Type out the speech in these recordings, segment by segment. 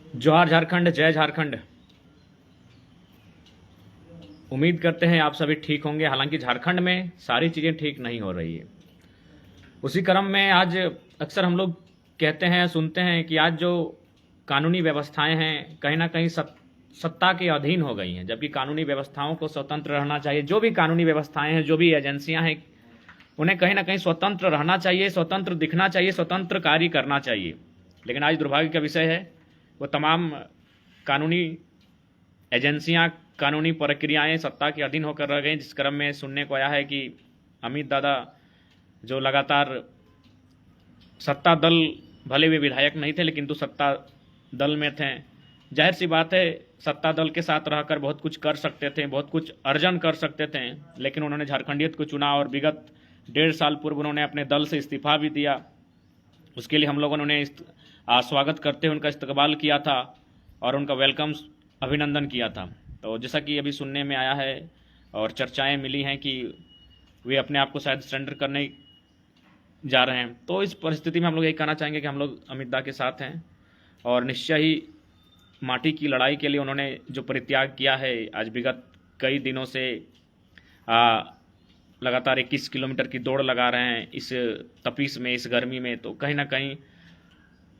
जोहार झारखंड, जय झारखंड। उम्मीद करते हैं आप सभी ठीक होंगे। हालांकि झारखंड में सारी चीज़ें ठीक नहीं हो रही है। उसी क्रम में आज अक्सर हम लोग कहते हैं, सुनते हैं कि आज जो कानूनी व्यवस्थाएं हैं कहीं ना कहीं सत्ता के अधीन हो गई हैं, जबकि कानूनी व्यवस्थाओं को स्वतंत्र रहना चाहिए। जो भी कानूनी व्यवस्थाएं हैं, जो भी एजेंसियां हैं, उन्हें कहीं ना कहीं स्वतंत्र रहना चाहिए, स्वतंत्र दिखना चाहिए, स्वतंत्र कार्य करना चाहिए। लेकिन आज दुर्भाग्य का विषय है, वो तमाम कानूनी एजेंसियां, कानूनी प्रक्रियाएं सत्ता के अधीन होकर रह गई। जिस क्रम में सुनने को आया है कि अमित दादा जो लगातार सत्ता दल, भले वे विधायक नहीं थे लेकिन तो सत्ता दल में थे, जाहिर सी बात है सत्ता दल के साथ रहकर बहुत कुछ कर सकते थे, बहुत कुछ अर्जन कर सकते थे। लेकिन उन्होंने झारखंडियत को चुना और विगत 1.5 साल पूर्व उन्होंने अपने दल से इस्तीफा भी दिया। उसके लिए हम लोगों ने उन्हें स्वागत करते हुए उनका इस्तकबाल किया था और उनका वेलकम, अभिनंदन किया था। तो जैसा कि अभी सुनने में आया है और चर्चाएं मिली हैं कि वे अपने आप को शायद सरेंडर करने जा रहे हैं। तो इस परिस्थिति में हम लोग यही कहना चाहेंगे कि हम लोग अमित दा के साथ हैं और निश्चय ही माटी की लड़ाई के लिए उन्होंने जो परित्याग किया है, आज विगत कई दिनों से लगातार 21 किलोमीटर की दौड़ लगा रहे हैं इस तपीस में, इस गर्मी में। तो कहीं ना कहीं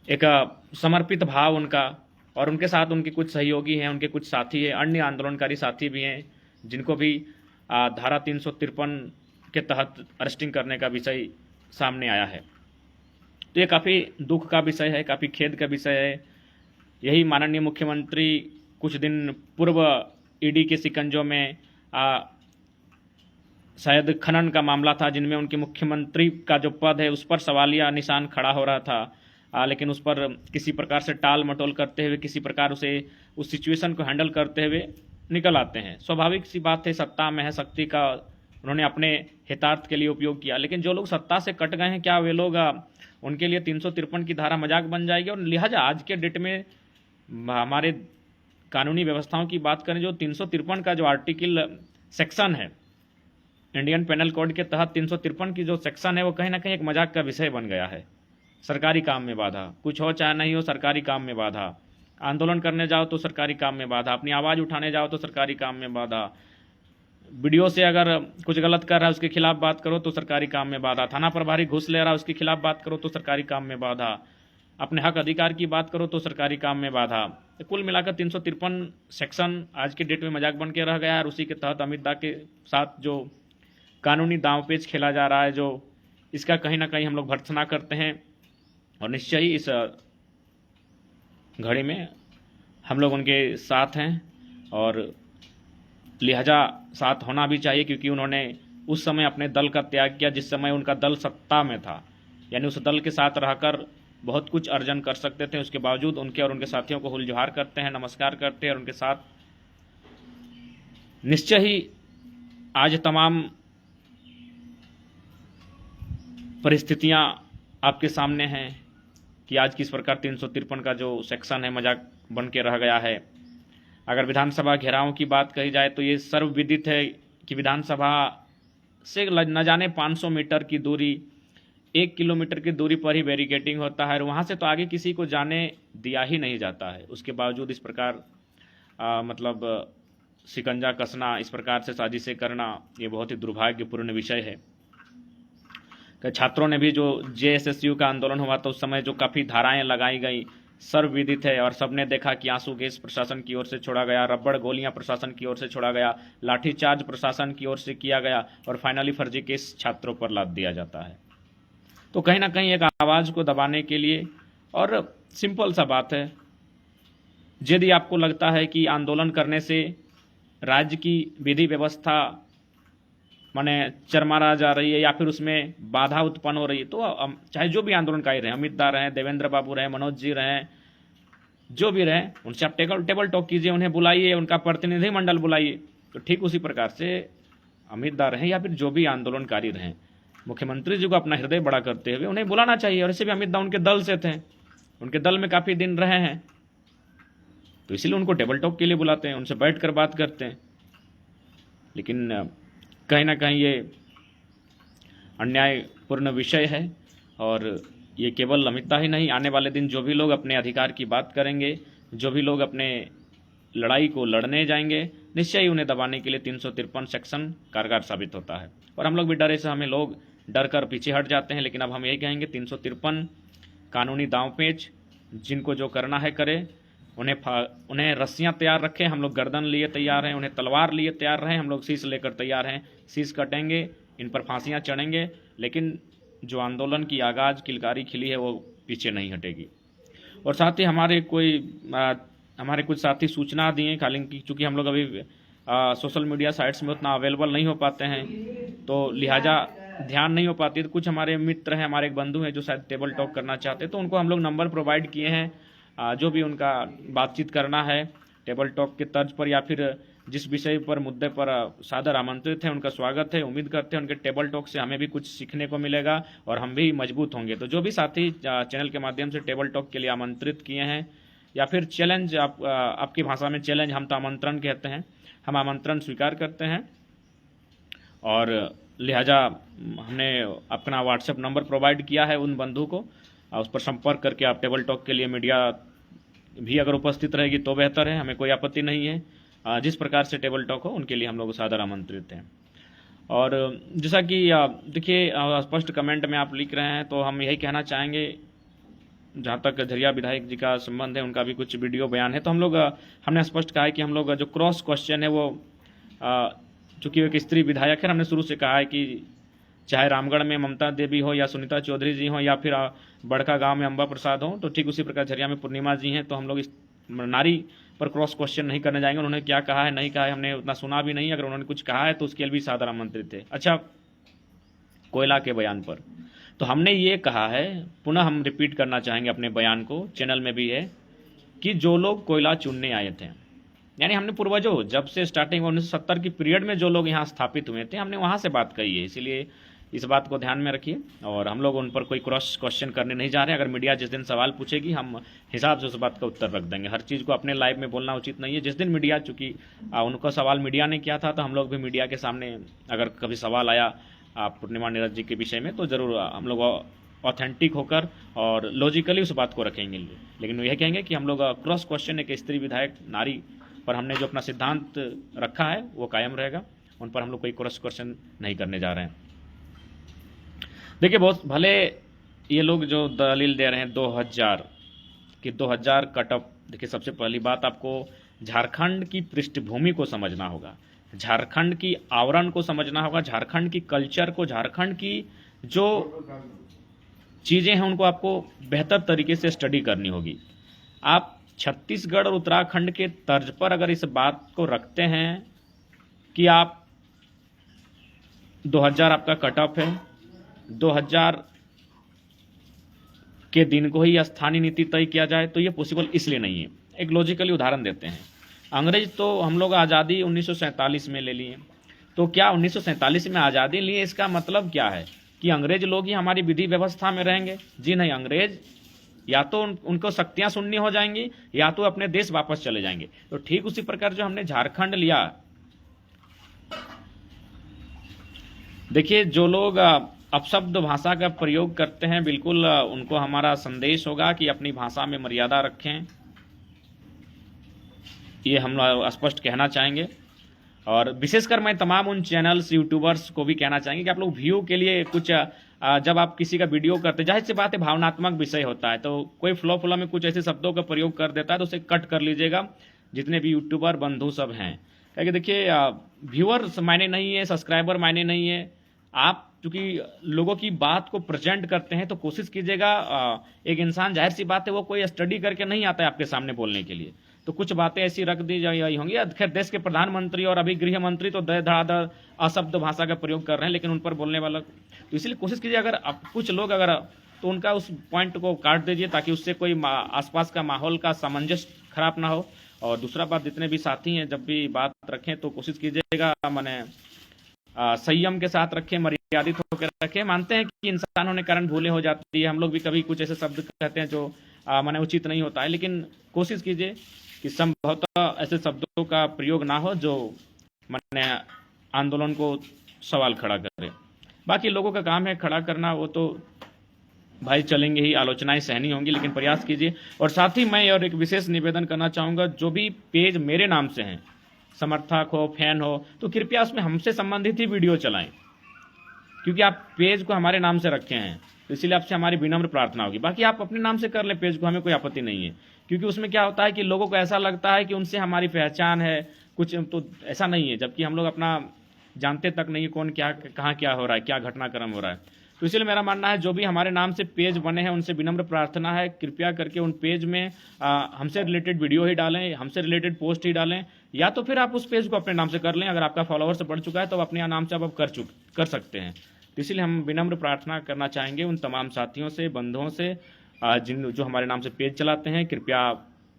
एक समर्पित भाव उनका, और उनके साथ उनके कुछ सहयोगी हैं, उनके कुछ साथी हैं, अन्य आंदोलनकारी साथी भी हैं जिनको भी धारा 353 के तहत अरेस्टिंग करने का विषय सामने आया है। तो ये काफ़ी दुख का विषय है, काफ़ी खेद का विषय है। यही माननीय मुख्यमंत्री कुछ दिन पूर्व ईडी के शिकंजों में शायद खनन का मामला था, जिनमें उनके मुख्यमंत्री का जो पद है उस पर सवालिया निशान खड़ा हो रहा था। लेकिन उस पर किसी प्रकार से टाल मटोल करते हुए, किसी प्रकार उस सिचुएशन को हैंडल करते हुए निकल आते हैं। स्वाभाविक सी बात है, सत्ता में है, शक्ति का उन्होंने अपने हितार्थ के लिए उपयोग किया। लेकिन जो लोग सत्ता से कट गए हैं, क्या वे लोग, उनके लिए 353 की धारा मजाक बन जाएगी? और लिहाजा आज के डेट में हमारे कानूनी व्यवस्थाओं की बात करें, जो 353 का जो आर्टिकल सेक्शन है इंडियन पेनल कोड के तहत, 353 की जो सेक्शन है वो कहीं ना कहीं एक मजाक का विषय बन गया है। सरकारी काम में बाधा, कुछ हो चाहे नहीं हो, सरकारी काम में बाधा। आंदोलन करने जाओ तो सरकारी काम में बाधा, अपनी आवाज़ उठाने जाओ तो सरकारी काम में बाधा, वीडियो से अगर कुछ गलत कर रहा है उसके खिलाफ बात करो तो सरकारी काम में बाधा, थाना प्रभारी घूस ले रहा है उसके खिलाफ बात करो तो सरकारी काम में बाधा, अपने हक अधिकार की बात करो तो सरकारी काम में बाधा। तो कुल मिलाकर 353 सेक्शन आज के डेट में मजाक बन के रह गया है। और उसी के तहत अमित दा के साथ जो कानूनी दांवपेच खेला जा रहा है, जो इसका कहीं ना कहीं हम लोग भर्त्सना करते हैं। और निश्चय ही इस घड़ी में हम लोग उनके साथ हैं और लिहाजा साथ होना भी चाहिए, क्योंकि उन्होंने उस समय अपने दल का त्याग किया जिस समय उनका दल सत्ता में था। यानी उस दल के साथ रहकर बहुत कुछ अर्जन कर सकते थे। उसके बावजूद उनके और उनके साथियों को हुलजोहार करते हैं, नमस्कार करते हैं और उनके साथ निश्चय ही आज तमाम परिस्थितियां आपके सामने हैं कि आज किस प्रकार 353 का जो सेक्शन है मजाक बन के रह गया है। अगर विधानसभा घेराव की बात कही जाए तो ये सर्वविदित है कि विधानसभा से न जाने 500 मीटर की दूरी, 1 किलोमीटर की दूरी पर ही बैरिकेडिंग होता है और वहाँ से तो आगे किसी को जाने दिया ही नहीं जाता है। उसके बावजूद इस प्रकार मतलब शिकंजा कसना, इस प्रकार से साजिशें करना, ये बहुत ही दुर्भाग्यपूर्ण विषय है। छात्रों ने भी, जो जेएसएसयू का आंदोलन हुआ था उस समय जो काफ़ी धाराएं लगाई गई, सर्वविदित है और सबने देखा कि आंसू गैस प्रशासन की ओर से छोड़ा गया, रबड़ गोलियां प्रशासन की ओर से छोड़ा गया, लाठीचार्ज प्रशासन की ओर से किया गया और फाइनली फर्जी केस छात्रों पर लाद दिया जाता है। तो कहीं ना कहीं एक आवाज़ को दबाने के लिए, और सिंपल सा बात है, यदि आपको लगता है कि आंदोलन करने से राज्य की विधि व्यवस्था माने चरमरा जा रही है या फिर उसमें बाधा उत्पन्न हो रही है, तो चाहे जो भी आंदोलनकारी रहे, अमित दा रहें, देवेंद्र बाबू रहें, मनोज जी रहें, जो भी रहें, उनसे आप टेबल टॉक कीजिए, उन्हें बुलाइए, उनका प्रतिनिधिमंडल बुलाइए। तो ठीक उसी प्रकार से अमित दा रहें या फिर जो भी आंदोलनकारी रहें, मुख्यमंत्री जी को अपना हृदय बड़ा करते हुए उन्हें बुलाना चाहिए। और ऐसे भी अमित दा उनके दल से थे, उनके दल में काफ़ी दिन रहे हैं, तो इसीलिए उनको टेबल टॉक के लिए बुलाते हैं, उनसे बैठ कर बात करते हैं। लेकिन कहीं ना कहीं ये अन्यायपूर्ण विषय है और ये केवल अमित दा ही नहीं, आने वाले दिन जो भी लोग अपने अधिकार की बात करेंगे, जो भी लोग अपने लड़ाई को लड़ने जाएंगे निश्चय ही उन्हें दबाने के लिए 353 सेक्शन कारगर साबित होता है। और हम लोग भी डरे से हमें लोग डर कर पीछे हट जाते हैं, लेकिन अब हम यही कहेंगे 353 कानूनी दांव पेच, जिनको जो करना है करे, उन्हें रस्सियां तैयार रखें, हम लोग गर्दन लिए तैयार हैं, उन्हें तलवार लिए तैयार रहें, हम लोग शीश लेकर तैयार हैं, शीश कटेंगे, इन पर फांसियां चढ़ेंगे, लेकिन जो आंदोलन की आगाज किलकारी खिली है वो पीछे नहीं हटेगी। और साथ ही हमारे कुछ साथी सूचना दिए, हालांकि चूँकि हम लोग अभी सोशल मीडिया साइट्स में उतना अवेलेबल नहीं हो पाते हैं तो लिहाजा ध्यान नहीं हो पाती, तो कुछ हमारे मित्र हैं, हमारे एक बंधु हैं जो शायद टेबल टॉक करना चाहते हैं, तो उनको हम लोग नंबर प्रोवाइड किए हैं। जो भी उनका बातचीत करना है टेबल टॉक के तर्ज पर या फिर जिस विषय पर मुद्दे पर सादर आमंत्रित है, उनका स्वागत है। उम्मीद करते हैं उनके टेबल टॉक से हमें भी कुछ सीखने को मिलेगा और हम भी मजबूत होंगे। तो जो भी साथी चैनल के माध्यम से टेबल टॉक के लिए आमंत्रित किए हैं या फिर चैलेंज, आपकी भाषा में चैलेंज, हम तो आमंत्रण कहते हैं, हम आमंत्रण स्वीकार करते हैं और लिहाजा हमने अपना व्हाट्सएप नंबर प्रोवाइड किया है उन बंधु को, उस पर संपर्क करके आप टेबल टॉक के लिए मीडिया भी अगर उपस्थित रहेगी तो बेहतर है, हमें कोई आपत्ति नहीं है। जिस प्रकार से टेबल टॉक हो उनके लिए हम लोग सादर आमंत्रित हैं। और जैसा कि देखिए स्पष्ट कमेंट में आप लिख रहे हैं, तो हम यही कहना चाहेंगे, जहाँ तक झरिया विधायक जी का संबंध है, उनका भी कुछ वीडियो बयान है, तो हमने स्पष्ट कहा है कि हम लोग जो क्रॉस क्वेश्चन है वो, चूँकि एक स्त्री विधायक है, हमने शुरू से कहा है कि चाहे रामगढ़ में ममता देवी हो या सुनीता चौधरी जी हो या फिर बड़का गांव में अंबा प्रसाद हो, तो ठीक उसी प्रकार झरिया में पूर्णिमा जी हैं, तो हम लोग इस नारी पर क्रॉस क्वेश्चन नहीं करने जाएंगे। उन्होंने क्या कहा है नहीं कहा है हमने उतना सुना भी नहीं, अगर उन्होंने कुछ कहा है तो उसके लिए भी सादर आमंत्रित थे। अच्छा, कोयला के बयान पर तो हमने ये कहा है, पुनः हम रिपीट करना चाहेंगे अपने बयान को, चैनल में भी है, कि जो लोग कोयला चुनने आए थे, यानी हमने पूर्वजों जब से स्टार्टिंग 1970 की पीरियड में जो लोग यहाँ स्थापित हुए थे, हमने वहाँ से बात कही है, इसीलिए इस बात को ध्यान में रखिए। और हम लोग उन पर कोई क्रॉस क्वेश्चन करने नहीं जा रहे हैं। अगर मीडिया जिस दिन सवाल पूछेगी हम हिसाब से उस बात का उत्तर रख देंगे। हर चीज़ को अपने लाइव में बोलना उचित नहीं है। जिस दिन मीडिया, चूँकि उनका सवाल मीडिया ने किया था, तो हम लोग भी मीडिया के सामने अगर कभी सवाल आया पूर्णिमा नीरज जी के विषय में, तो ज़रूर हम लोग ऑथेंटिक होकर और लॉजिकली उस बात को रखेंगे। लेकिन यह कहेंगे कि हम लोग क्रॉस क्वेश्चन एक स्त्री विधायक नारी पर हमने जो अपना सिद्धांत रखा है वो कायम रहेगा, उन पर हम लोग कोई क्रॉस क्वेश्चन नहीं करने जा रहे हैं। देखिए, बहुत भले ये लोग जो दलील दे रहे हैं 2000 कट ऑफ, देखिए सबसे पहली बात आपको झारखंड की पृष्ठभूमि को समझना होगा, झारखंड की आवरण को समझना होगा, झारखंड की कल्चर को, झारखंड की जो चीज़ें हैं उनको आपको बेहतर तरीके से स्टडी करनी होगी। आप छत्तीसगढ़ और उत्तराखंड के तर्ज पर अगर इस बात को रखते हैं कि आप 2000 आपका कट ऑफ है, 2000 के दिन को ही स्थानीय नीति तय किया जाए, तो ये पॉसिबल इसलिए नहीं है। एक लॉजिकली उदाहरण देते हैं। अंग्रेज तो हम लोग आज़ादी 1947 में ले लिए, तो क्या 1947 में आज़ादी लिए इसका मतलब क्या है कि अंग्रेज लोग ही हमारी विधि व्यवस्था में रहेंगे? जी नहीं, अंग्रेज या तो उनको शक्तियां शून्य हो जाएंगी या तो अपने देश वापस चले जाएंगे। तो ठीक उसी प्रकार जो हमने झारखंड लिया, देखिए जो लोग अपशब्द भाषा का प्रयोग करते हैं, बिल्कुल उनको हमारा संदेश होगा कि अपनी भाषा में मर्यादा रखें, ये हम स्पष्ट कहना चाहेंगे। और विशेषकर मैं तमाम उन चैनल्स, यूट्यूबर्स को भी कहना चाहेंगे कि आप लोग व्यू के लिए कुछ, जब आप किसी का वीडियो करते, जाहिर सी बात है भावनात्मक विषय होता है, तो कोई फ्लो में कुछ ऐसे शब्दों का प्रयोग कर देता है तो उसे कट कर लीजिएगा, जितने भी यूट्यूबर बंधु सब हैं। क्योंकि देखिए व्यूअर्स मायने नहीं है, सब्सक्राइबर मायने नहीं है। आप चूंकि लोगों की बात को प्रेजेंट करते हैं तो कोशिश कीजिएगा, एक इंसान जाहिर सी बात है वो कोई स्टडी करके नहीं आता है आपके सामने बोलने के लिए, तो कुछ बातें ऐसी रख दी जाई होंगी। खैर देश के प्रधानमंत्री और अभी गृह मंत्री तो धड़ाधड़ अशब्द भाषा का प्रयोग कर रहे हैं, लेकिन उन पर बोलने वाला, तो इसलिए कोशिश कीजिए अगर कुछ लोग अगर, तो उनका उस पॉइंट को काट दीजिए ताकि उससे कोई आसपास का माहौल का सामंजस्य खराब ना हो। और दूसरा बात, जितने भी साथी हैं जब भी बात रखें तो कोशिश कीजिएगा माने संयम के साथ रखें, मर्यादित होकर रखें। मानते हैं कि इंसान होने के कारण भूलें हो जाती है, हम लोग भी कभी कुछ ऐसे शब्द कहते हैं जो माने उचित नहीं होता है, लेकिन कोशिश कीजिए कि संभवतः ऐसे शब्दों का प्रयोग ना हो जो माने आंदोलन को सवाल खड़ा करे। बाकी लोगों का काम है खड़ा करना, वो तो भाई चलेंगे ही, आलोचनाएं सहनी होंगी, लेकिन प्रयास कीजिए। और साथ ही मैं और एक विशेष निवेदन करना चाहूँगा, जो भी पेज मेरे नाम से हैं, समर्थक हो, फैन हो, तो कृपया उसमें हमसे संबंधित ही वीडियो चलाएं, क्योंकि आप पेज को हमारे नाम से रखे हैं, तो इसीलिए आपसे हमारी विनम्र प्रार्थना होगी। बाकी आप अपने नाम से कर लें पेज को, हमें कोई आपत्ति नहीं है, क्योंकि उसमें क्या होता है कि लोगों को ऐसा लगता है कि उनसे हमारी पहचान है कुछ, तो ऐसा नहीं है, जबकि हम लोग अपना जानते तक नहीं कौन क्या कहाँ क्या हो रहा है, क्या घटनाक्रम हो रहा है। तो इसलिए मेरा मानना है जो भी हमारे नाम से पेज बने हैं उनसे विनम्र प्रार्थना है, कृपया करके उन पेज में हमसे रिलेटेड वीडियो ही डालें, हमसे रिलेटेड पोस्ट ही डालें, या तो फिर आप उस पेज को अपने नाम से कर लें। अगर आपका फॉलोअर्स बढ़ चुका है तो अपने नाम से आप कर सकते हैं। तो इसलिए हम विनम्र प्रार्थना करना चाहेंगे उन तमाम साथियों से, बंधुओं से जिन जो हमारे नाम से पेज चलाते हैं, कृपया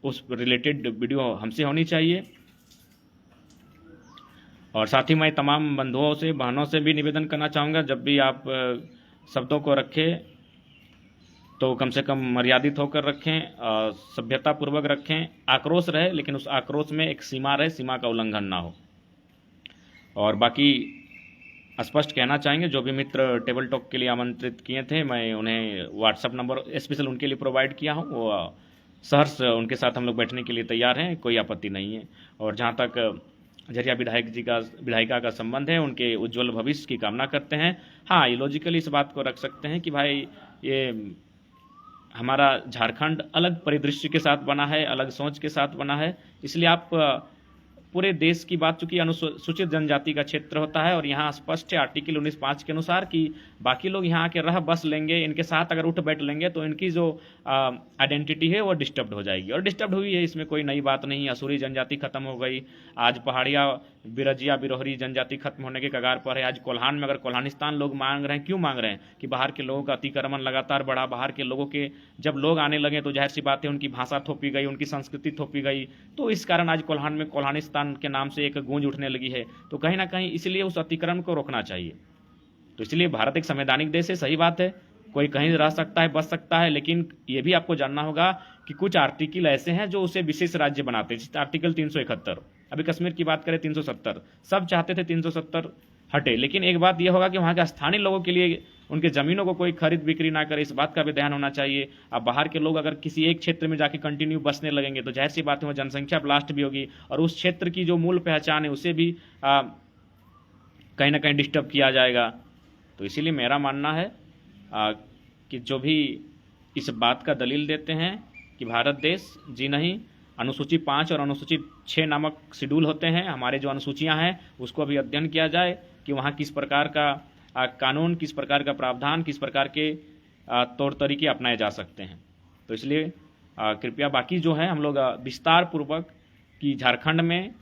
उस रिलेटेड वीडियो हमसे होनी चाहिए। और साथ ही मैं तमाम बंधुओं से, बहनों से भी निवेदन करना चाहूँगा, जब भी आप शब्दों को रखें तो कम से कम मर्यादित होकर रखें, सभ्यतापूर्वक रखें। आक्रोश रहे, लेकिन उस आक्रोश में एक सीमा रहे, सीमा का उल्लंघन ना हो। और बाकी स्पष्ट कहना चाहेंगे, जो भी मित्र टेबल टॉक के लिए आमंत्रित किए थे, मैं उन्हें व्हाट्सअप नंबर स्पेशल उनके लिए प्रोवाइड किया हूँ। वो सहर्ष उनके साथ हम लोग बैठने के लिए तैयार हैं, कोई आपत्ति नहीं है। और जहाँ तक झरिया विधायिका का संबंध है, उनके उज्जवल भविष्य की कामना करते हैं। हाँ, ये लॉजिकली इस बात को रख सकते हैं कि भाई ये हमारा झारखंड अलग परिदृश्य के साथ बना है, अलग सोच के साथ बना है, इसलिए आप पूरे देश की बात, चूंकि अनुसूचित जनजाति का क्षेत्र होता है और यहाँ स्पष्ट है आर्टिकल 19(5) के अनुसार कि बाकी लोग यहाँ आके रह बस लेंगे, इनके साथ अगर उठ बैठ लेंगे तो इनकी जो आइडेंटिटी है वो डिस्टर्ब हो जाएगी, और डिस्टर्ब हुई है, इसमें कोई नई बात नहीं है। असुरी जनजाति खत्म हो गई, आज पहाड़िया, बिरजिया, बिरोहरी जनजाति खत्म होने के कगार पर है। आज कोल्हान में अगर कोल्हानिस्तान लोग मांग रहे हैं, क्यों मांग रहे हैं कि बाहर के लोगों का अतिक्रमण लगातार बढ़ा, बाहर के लोगों के जब लोग आने लगे तो जाहिर सी बात है उनकी भाषा थोपी गई, उनकी संस्कृति थोपी गई, तो इस कारण आज कोल्हान में कोल्हानिस्तान के नाम से एक गूंज उठने लगी है। तो कहीं ना कहीं इसलिए उस अतिक्रमण को रोकना चाहिए। तो इसलिए भारत एक संवैधानिक देश है, सही बात है, कोई कहीं रह सकता है, बच सकता है, लेकिन ये भी आपको जानना होगा कि कुछ आर्टिकल ऐसे हैं जो उसे विशेष राज्य बनाते हैं। जैसे आर्टिकल 371, अभी कश्मीर की बात करें 370, सब चाहते थे 370 हटे, लेकिन एक बात यह होगा कि वहाँ के स्थानीय लोगों के लिए उनके ज़मीनों को कोई खरीद बिक्री ना करे, इस बात का भी ध्यान होना चाहिए। अब बाहर के लोग अगर किसी एक क्षेत्र में जाके कंटिन्यू बसने लगेंगे तो जाहिर सी बात है वहाँ जनसंख्या ब्लास्ट भी होगी, और उस क्षेत्र की जो मूल पहचान है उसे भी कहीं ना कहीं डिस्टर्ब किया जाएगा। तो इसीलिए मेरा मानना है कि जो भी इस बात का दलील देते हैं कि भारत देश जी नहीं, अनुसूची 5 और अनुसूची 6 नामक शेड्यूल होते हैं, हमारे जो अनुसूचियां हैं उसको अभी अध्ययन किया जाए कि वहाँ किस प्रकार का कानून, किस प्रकार का प्रावधान, किस प्रकार के तौर तरीके अपनाए जा सकते हैं। तो इसलिए कृपया बाकी जो है हम लोग विस्तार पूर्वक कि झारखंड में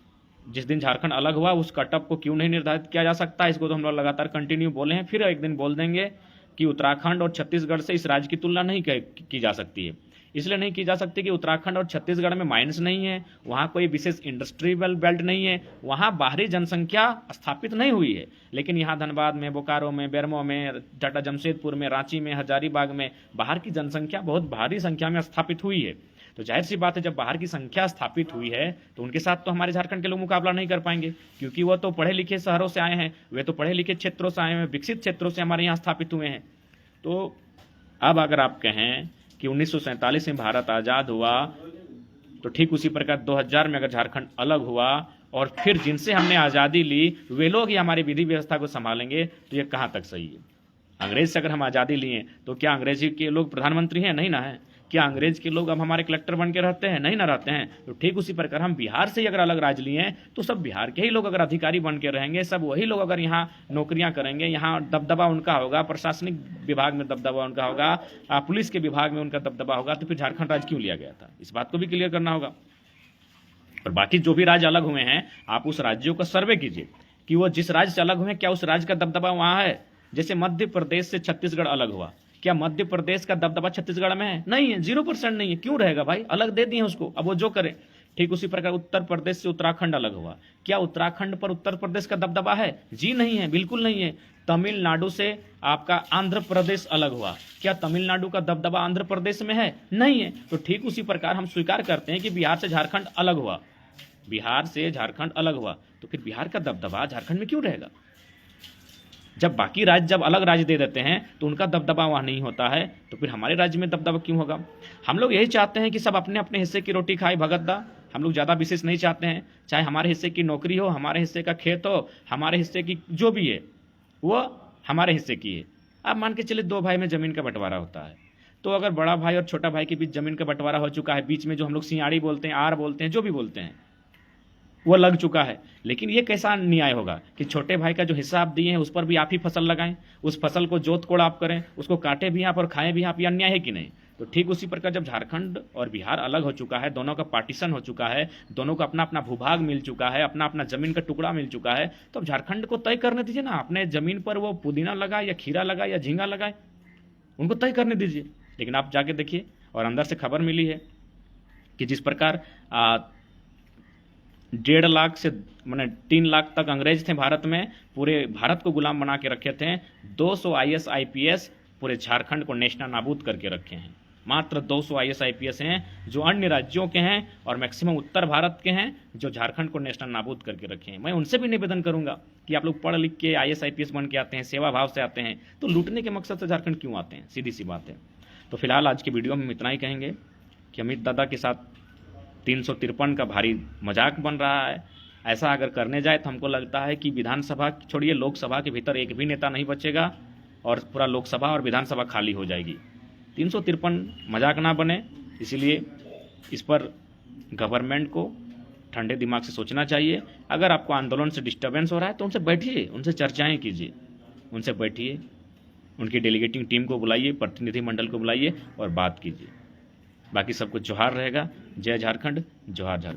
जिस दिन झारखंड अलग हुआ उस कटअप को क्यों नहीं निर्धारित किया जा सकता, इसको तो हम लोग लगातार कंटिन्यू बोले हैं, फिर एक दिन बोल देंगे कि उत्तराखंड और छत्तीसगढ़ से इस राज्य की तुलना नहीं की जा सकती है। इसलिए नहीं की जा सकती कि उत्तराखंड और छत्तीसगढ़ में माइंस नहीं है, वहाँ कोई विशेष इंडस्ट्रियल बेल्ट नहीं है, वहाँ बाहरी जनसंख्या स्थापित नहीं हुई है, लेकिन यहाँ धनबाद में, बोकारो में, बेरमो में, टाटा जमशेदपुर में, रांची में, हजारीबाग में बाहर की जनसंख्या बहुत भारी संख्या में स्थापित हुई है। तो जाहिर सी बात है जब बाहर की संख्या स्थापित हुई है तो उनके साथ तो हमारे झारखंड के लोग मुकाबला नहीं कर पाएंगे, क्योंकि वो तो पढ़े लिखे शहरों से आए हैं, वे तो पढ़े लिखे क्षेत्रों से आए हैं, विकसित क्षेत्रों से हमारे यहाँ स्थापित हुए हैं। तो अब अगर आप कहें कि 1947 में भारत आज़ाद हुआ तो ठीक उसी प्रकार 2000 में अगर झारखंड अलग हुआ और फिर जिनसे हमने आज़ादी ली वे लोग ही हमारी विधि व्यवस्था को संभालेंगे, तो ये कहाँ तक सही है? अंग्रेज से अगर हम आज़ादी लिए तो क्या अंग्रेजी के लोग प्रधानमंत्री हैं? नहीं ना है। क्या अंग्रेज के लोग अब हमारे कलेक्टर बन के रहते हैं? नहीं ना रहते हैं। तो ठीक उसी प्रकार हम बिहार से अगर अलग राज्य लिए हैं तो सब बिहार के ही लोग अगर अधिकारी बन के रहेंगे, सब वही लोग अगर यहाँ नौकरियां करेंगे, यहाँ दबदबा उनका होगा, प्रशासनिक विभाग में दबदबा उनका होगा, पुलिस के विभाग में उनका दबदबा होगा, तो फिर झारखंड राज्य क्यों लिया गया था? इस बात को भी क्लियर करना होगा। और बाकी जो भी राज्य अलग हुए हैं आप उस राज्यों का सर्वे कीजिए कि वो जिस राज्य से अलग हुए क्या उस राज्य का दबदबा वहाँ है। जैसे मध्य प्रदेश से छत्तीसगढ़ अलग हुआ, क्या मध्य प्रदेश का दबदबा छत्तीसगढ़ में है? नहीं है, 0% नहीं है। क्यों रहेगा भाई? अलग दे दिए उसको, अब वो जो करे। ठीक उसी प्रकार उत्तर प्रदेश से उत्तराखंड अलग हुआ, क्या उत्तराखंड पर उत्तर प्रदेश का दबदबा है? जी नहीं है, बिल्कुल नहीं है। तमिलनाडु से आपका आंध्र प्रदेश अलग हुआ, क्या तमिलनाडु का दबदबा आंध्र प्रदेश में है? नहीं है। तो ठीक उसी प्रकार हम स्वीकार करते हैं कि बिहार से झारखंड अलग हुआ, बिहार से झारखंड अलग हुआ, तो फिर बिहार का दबदबा झारखंड में क्यों रहेगा? जब बाकी राज्य जब अलग राज्य दे देते हैं तो उनका दबदबा वहाँ नहीं होता है, तो फिर हमारे राज्य में दबदबा क्यों होगा? हम लोग यही चाहते हैं कि सब अपने अपने हिस्से की रोटी खाए भगतदा। हम लोग ज़्यादा विशेष नहीं चाहते हैं, चाहे हमारे हिस्से की नौकरी हो, हमारे हिस्से का खेत हो, हमारे हिस्से की जो भी है वो हमारे हिस्से की है। अब मान के चले 2 भाई में ज़मीन का बंटवारा होता है, तो अगर बड़ा भाई और छोटा भाई के बीच ज़मीन का बंटवारा हो चुका है, बीच में जो हम लोग सियाड़ी बोलते हैं, आर बोलते हैं, जो भी बोलते हैं, वो लग चुका है, लेकिन ये कैसा न्याय होगा कि छोटे भाई का जो हिस्सा आप दिए हैं उस पर भी आप ही फसल लगाएं, उस फसल को जोत कोड़ आप करें, उसको काटें भी आप और खाएं भी आप, ये अन्याय है कि नहीं? तो ठीक उसी प्रकार जब झारखंड और बिहार अलग हो चुका है, दोनों का पार्टीशन हो चुका है, दोनों को अपना अपना भूभाग मिल चुका है, अपना अपना जमीन का टुकड़ा मिल चुका है, तो अब झारखंड को तय करने दीजिए ना, अपने जमीन पर वो पुदीना लगाए या खीरा लगाए या झींगा लगाए, उनको तय करने दीजिए। लेकिन आप जाके देखिए, और अंदर से खबर मिली है कि जिस प्रकार 1.5 लाख से मैंने 3 लाख तक अंग्रेज थे भारत में, पूरे भारत को गुलाम बना के रखे थे। 200 IAS IPS पूरे झारखंड को नेशनल नाबूद करके रखे हैं। मात्र 200 IAS IPS हैं जो अन्य राज्यों के हैं और मैक्सिमम उत्तर भारत के हैं, जो झारखंड को नेशनल नाबूद करके रखे हैं। मैं उनसे भी निवेदन करूंगा कि आप लोग पढ़ लिख के IAS IPS बन के आते हैं, सेवा भाव से आते हैं, तो लूटने के मकसद से झारखंड क्यों आते हैं? सीधी सी बात है। तो फिलहाल आज की वीडियो में हम इतना ही कहेंगे कि अमित दादा के साथ 353 का भारी मजाक बन रहा है। ऐसा अगर करने जाए तो हमको लगता है कि विधानसभा छोड़िए, लोकसभा के भीतर एक भी नेता नहीं बचेगा और पूरा लोकसभा और विधानसभा खाली हो जाएगी। 353 मजाक ना बने, इसीलिए इस पर गवर्नमेंट को ठंडे दिमाग से सोचना चाहिए। अगर आपको आंदोलन से डिस्टर्बेंस हो रहा है तो उनसे बैठिए, उनसे चर्चाएं कीजिए, उनसे बैठिए, उनकी डेलीगेटिंग टीम को बुलाइए, प्रतिनिधि मंडल को बुलाइए और बात कीजिए। बाकी सब कुछ जोहार रहेगा। जय झारखंड, जोहार झारखंड।